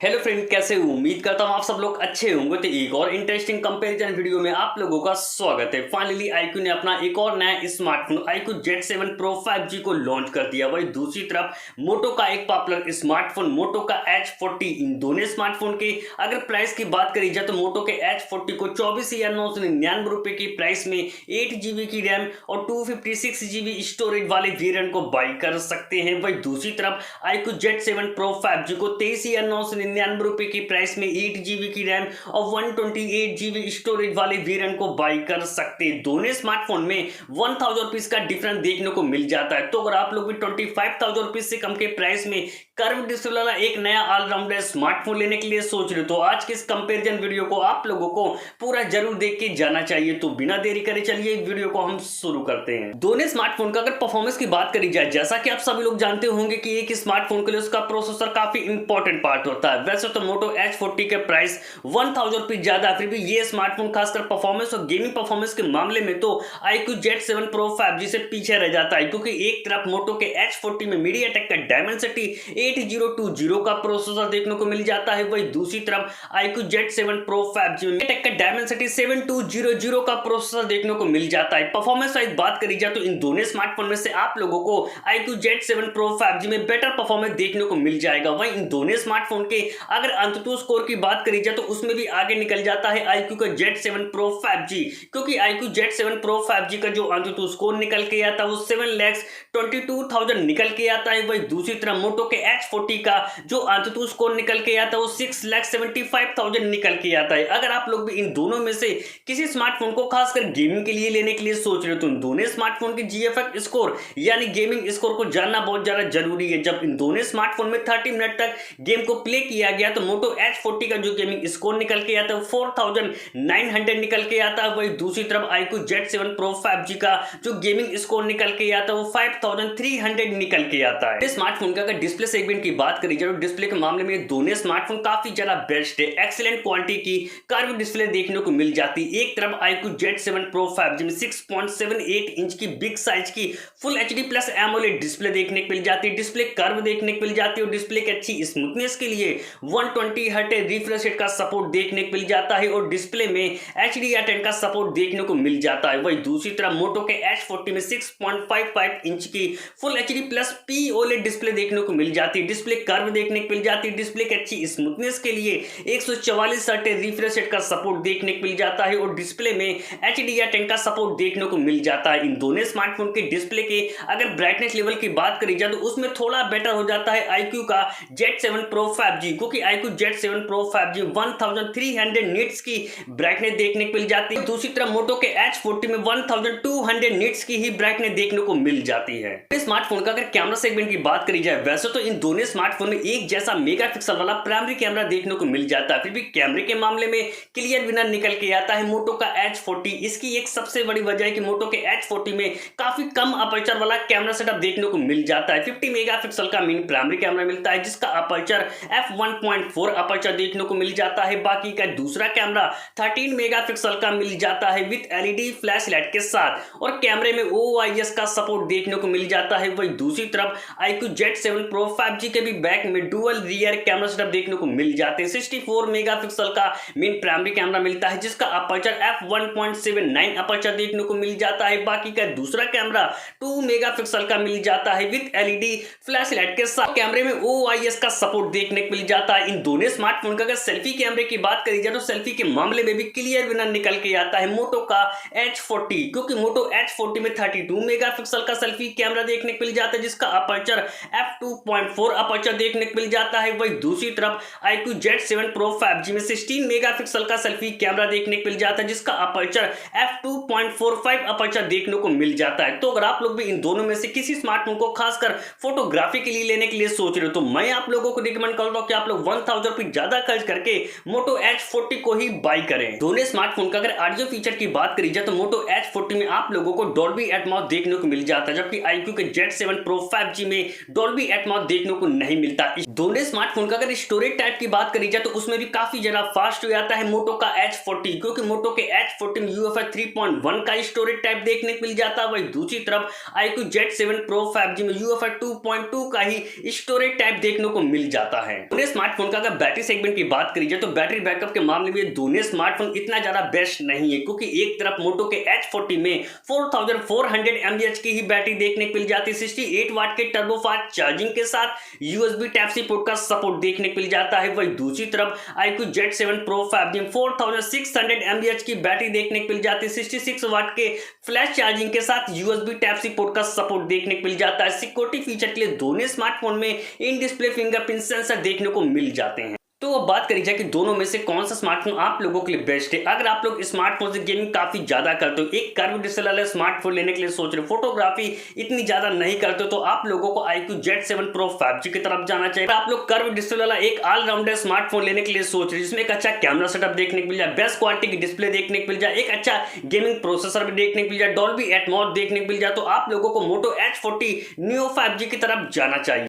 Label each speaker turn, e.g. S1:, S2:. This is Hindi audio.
S1: हेलो फ्रेंड, कैसे हो? उम्मीद करता हूँ आप सब लोग अच्छे होंगे। तो एक और इंटरेस्टिंग कंपैरिजन वीडियो में आप लोगों का स्वागत है। फाइनली iQOO ने अपना एक और नया smartphone iQOO Z7 Pro 5G को लॉन्च कर दिया। वही दूसरी तरफ मोटो का एक पॉपुलर स्मार्टफोन मोटो का H40, इन दोनों स्मार्टफोन की अगर प्राइस की बात करी जाए तो मोटो के H40 को 24,999 रुपए की प्राइस में 8 GB की रैम और 256 GB स्टोरेज वाले वेरिएंट को बाई कर सकते हैं। वही दूसरी तरफ iQOO Z7 Pro 5G को 23,999 रुपए की प्राइस में 8 GB की रैम और 128 GB स्टोरेज वाले वेरिएंट को बाई कर सकते हैं। दोनों स्मार्टफोन में 1000 रुपीज का डिफरेंस देखने को मिल जाता है। तो अगर आप लोग भी 25,000 रुपीज से कम के प्राइस में कर्व डिस्प्ले वाला एक नया ऑलराउंडर स्मार्टफोन लेने के लिए सोच रहे हो तो आज के इस कंपैरिजन वीडियो को आप लोगों को पूरा जरूर देख के जाना चाहिए। तो बिना देरी करे चलिए वीडियो को हम शुरू करते हैं। दोनों स्मार्टफोन का अगर परफॉर्मेंस की बात करी जाए, जैसा कि आप सभी लोग जानते होंगे कि एक स्मार्टफोन के लिए उसका प्रोसेसर काफी इंपॉर्टेंट पार्ट होता है। वैसे तो मोटो H40 के प्राइस 1000 रुपीज ज्यादा, फिर भी ये स्मार्टफोन खासकर परफॉर्मेंस और गेमिंग परफॉर्मेंस के मामले में तो iQOO Z7 Pro 5G से पीछे रह जाता है, क्योंकि एक तरफ मोटो के H40 में मीडियाटेक का डायमेंसिटी 8020 का प्रोसेसर देखने को मिल जाता है। वही दूसरी तरफ iQOO Z7 Pro 5G में मीडियाटेक का डायमेंसिटी 7200 का प्रोसेसर देखने को मिल जाता है। परफॉर्मेंस वाइज बात करी जाए तो इन दोनों स्मार्टफोन में से आप लोगों को iQOO Z7 Pro 5G में बेटर परफॉर्मेंस देखने को मिल जाएगा। वहीं इन दोनों स्मार्टफोन के अगर अंतुतु स्कोर की बात करी जाए तो उसमें भी आगे निकल जाता है iQOO का Z7 Pro 5G, क्योंकि iQOO Z7 Pro 5G का जो अंतुतु स्कोर निकल के आता है वो 7,22,000 निकल के आता है। वही दूसरी तरफ मोटो के H40 का जो अंतुतु स्कोर निकल के आता है वो 6,75,000 निकल के आता है। अगर आप लोग भी इन दोनों में से किसी स्मार्टफोन को खासकर गेमिंग के लिए लेने के लिए सोच रहे हो तो इन दोनों स्मार्टफोन के GFX स्कोर यानी गेमिंग स्कोर को जानना बहुत ज्यादा जरूरी है। जब इन दोनों स्मार्टफोन में 30 मिनट तक गेम को प्ले किया गया तो मोटो H40 का जो गेमिंग स्कोर निकल के आता है 4900 निकल के आता है। वही दूसरी तरफ iQOO Z7 Pro 5G का जो गेमिंग स्कोर निकल के आता है वो 5300 निकल के आता है। स्मार्टफोन का अगर डिस्प्ले सेगमेंट की बात करी जाए तो डिस्प्ले के मामले में दोनों स्मार्टफोन काफी ज्यादा बेस्ट है। एक्सीलेंट क्वालिटी की कर्व डिस्प्ले देखने को मिल जाती है। एक तरफ iQOO Z7 Pro 5G में 6.78 इंच की बिग साइज की full HD plus AMOLED display देखने को मिल जाती है। डिस्प्ले कर्व देखने को मिल जाती है और डिस्प्ले की अच्छी स्मूथनेस के लिए 120 हर्ट्ज रिफ्रेश रेट का सपोर्ट देखने को मिल जाता है और डिस्प्ले में HDR10 का सपोर्ट देखने को मिल जाता है। वही दूसरी तरफ मोटो के H40 में 6.55 इंच की full HD plus POLED display देखने को मिल जाती है। डिस्प्ले कर्व देखने को मिल जाती है। डिस्प्ले की अच्छी स्मूथनेस के लिए 144 हर्ट्ज रिफ्रेश रेट का सपोर्ट देखने को मिल जाता है और डिस्प्ले में HDR10 का सपोर्ट देखने को मिल जाता है। इन दोनों स्मार्टफोन के डिस्प्ले के अगर ब्राइटनेस लेवल की बात करी जाए तो उसमें थोड़ा बेटर हो जाता है iQOO का Z7 Pro 5G, क्योंकि iQOO Z7 Pro 5G 1300 nits की ब्राइटनेस देखने को मिल जाती है। दूसरी तरफ मोटो के H40 में 1200 निट्स की ही ब्राइटनेस देखने को मिल जाती है। इस स्मार्टफोन का अगर कैमरा सेगमेंट की बात करी जाए, वैसे तो इन दोनों स्मार्टफोन में एक जैसा मेगापिक्सल वाला प्राइमरी कैमरा देखने को मिल जाता है, फिर भी कैमरे के मामले में क्लियर विनर निकल के आता है मोटो का H40। इसकी एक सबसे बड़ी वजह है कि मोटो के H40 में काफी कम अपर्चर वाला कैमरा सेटअप देखने को मिल जाता है। 50 मेगापिक्सल का मेन प्राइमरी कैमरा मिलता है, जिसका अपर्चर f1.4 अपर्चर देखने को मिल जाता है। बाकी का दूसरा कैमरा 13 मेगापिक्सल का मिल जाता है विद LED फ्लैश लाइट के साथ, और कैमरे में OIS का सपोर्ट देखने को मिल जाता है। वही दूसरी तरफ iQOO Z7 Pro 5G के भी बैक में डुअल रियर कैमरा सेटअप देखने को मिल जाते हैं। 64 मेगापिक्सल का मेन प्राइमरी कैमरा मिलता है, जिसका अपर्चर f1.79 अपर्चर देखने को मिल जाता है। बाकी का दूसरा कैमरा 2 मेगापिक्सल का मिल जाता है विद LED फ्लैश लाइट के साथ, कैमरे में OIS का सपोर्ट देखने को मिल जाता है। इन दोनों स्मार्टफोन का अगर सेल्फी कैमरे की बात करी जाए तो सेल्फी के मामले में भी क्लियर विनर निकल के आता है मोटो का H40, क्योंकि मोटो H40 में 32 मेगापिक्सल का सेल्फी कैमरा देखने को मिल जाता है, जिसका अपर्चर f2.4 अपर्चर देखने को मिल जाता है। वही दूसरी तरफ iQOO Z7 Pro 5G में 16 मेगापिक्सल का सेल्फी कैमरा देखने को मिल जाता है, जिसका अपर्चर f2.45 अपर्चर देखने को मिल जाता है। तो अगर आप लोग भी इन दोनों में से किसी स्मार्टफोन को खासकर फोटोग्राफी के लिए लेने के लिए सोच रहे हो तो मैं आप लोगों को रिकमेंड करूंगा कि आप लोग 1000 रुपए ज्यादा खर्च करके मोटो H40 को ही बाई करें। दोनों स्मार्टफोन का अगर ऑडियो फीचर की बात करी जाए तो मोटो H40 में आप लोगों को डॉल्बी एटमॉस देखने को मिल जाता है, जबकि iQOO के Z7 Pro 5G में डॉल्बी एटमॉस देखने देखने को नहीं मिलता। दोनों स्मार्टफोन का अगर स्टोरेज टाइप की बात करी जाए तो उसमें भी काफी ज्यादा फास्ट हो जाता है मोटो का H40, क्योंकि मोटो के H40 में UFS 3.1 का स्टोरेज टाइप देखने को मिल जाता है। वही दूसरी तरफ iQOO Z7 Pro 5G में UFS 2.2 का ही स्टोरेज टाइप देखने को मिल जाता है। दोनों स्मार्टफोन का अगर बैटरी सेगमेंट की बात करी जाए तो बैटरी बैकअप के मामले में दोनों स्मार्टफोन इतना ज्यादा बेस्ट नहीं है, क्योंकि एक तरफ मोटो के H40 में 4400 mAh की ही बैटरी देखने को मिल जाती है, 68 वाट के टर्बो फास्ट चार्जिंग के साथ USB Type-C पोर्ट का सपोर्ट देखने को मिल जाता है। वही दूसरी तरफ iQOO Z7 Pro 5G में 4600 mAh की बैटरी देखने को मिल जाती है, 66 वाट के फ्लैश चार्जिंग के साथ USB Type-C पोर्ट का सपोर्ट देखने को मिल जाता है। सिक्योरिटी फीचर के लिए दोनों स्मार्टफोन में इन डिस्प्ले फिंगरप्रिंट सेंसर देखने को मिल जाते हैं। तो अब बात करी जाए कि दोनों में से कौन सा स्मार्टफोन आप लोगों के लिए बेस्ट है। अगर आप लोग स्मार्टफोन से गेमिंग काफी ज्यादा करते हो, एक कर्व डिस्प्ले वाला स्मार्टफोन लेने के लिए सोच रहे हो, फोटोग्राफी इतनी ज्यादा नहीं करते हो, तो आप लोगों को iQOO Z7 Pro 5G की तरफ जाना चाहिए। आप लोग कर्व डिस्प्ले वाला एक ऑलराउंडर स्मार्टफोन लेने के लिए सोच रहे हैं जिसमें एक अच्छा कैमरा सेटअप देखने को मिल जाए, बेस्ट क्वालिटी की डिस्प्ले देखने को मिल जाए, एक अच्छा गेमिंग प्रोसेसर भी देखने को मिल जाए, डॉल्बी एटमॉस देखने को मिल जाए, तो आप लोगों को मोटो H40 Neo 5G की तरफ जाना चाहिए।